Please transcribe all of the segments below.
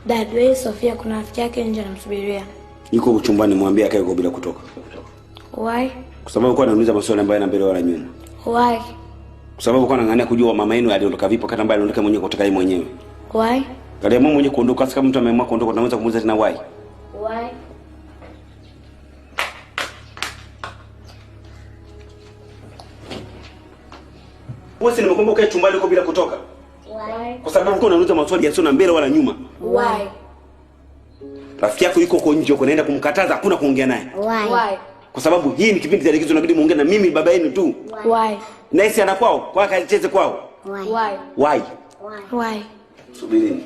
Dad, wewe Sofia kuna rafiki yake nje anamsubiria. Yuko chumbani, mwambie akae huko bila kutoka. Why? Kwa sababu kwa anauliza maswali ambayo yana mbele wala nyuma. Why? Kwa sababu kwa anang'ania kujua mama yenu aliondoka vipi kata ambaye aliondoka mwenyewe kutoka yeye mwenyewe. Why? Kale mama mwenyewe kuondoka, kama mtu ameamua kuondoka tunaweza kumuuliza tena why. Why? Wewe si nimekumbuka chumbani huko bila kutoka. Why? Kwa sababu kwa unauliza maswali yasio na mbele wala nyuma. Why? Rafiki yako yuko huko nje, uko naenda kumkataza, hakuna kuongea naye. Why? Kwa sababu hii ni kipindi cha likizo, inabidi muongee na mimi baba yenu tu. Why? Naisi ana kwao, kwa akacheze kwao. Why? Why? Why? Subirini.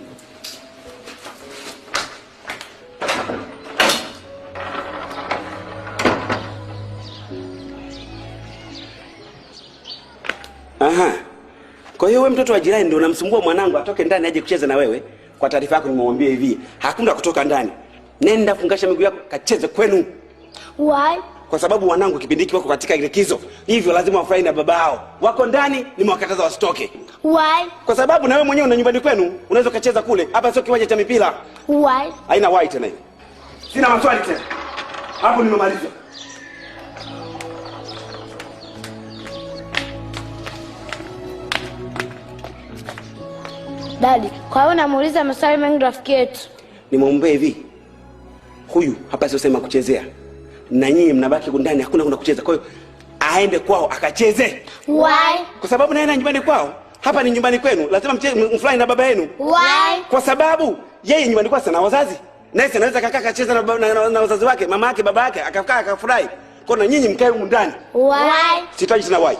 Aha. Kwa hiyo wewe mtoto wa jirani ndio unamsumbua mwanangu atoke ndani aje kucheza na wewe. Kwa taarifa yako nimemwambia hivi, hakuna kutoka ndani. Nenda fungasha miguu yako kacheze kwenu. Why? Kwa sababu wanangu kipindi hiki wako katika likizo. Hivyo lazima wafurahi na babao. Wako ndani nimewakataza wasitoke. Why? Kwa sababu na wewe mwenyewe una nyumbani kwenu, unaweza kacheza kule. Hapa sio kiwanja cha mipira. Why? Haina why tena hiyo. Sina maswali tena. Hapo nimemaliza. Daddy, kwa hiyo namuuliza maswali mengi rafiki yetu. Nimwombe hivi. Huyu hapa sio sema kuchezea. Na nyinyi mnabaki ndani, hakuna kuna kucheza. Kwa hiyo aende kwao akacheze. Why? Kwa sababu naenda nyumbani kwao. Hapa ni nyumbani kwenu. Lazima mfurahi na baba yenu. Why? Kwa sababu yeye nyumbani kwao sana wazazi. Naye anaweza kakaa akacheza na wazazi wake, mama yake, baba yake, akakaa akafurahi. Kwa hiyo na nyinyi mkae huko ndani. Why? Sitaji tena why.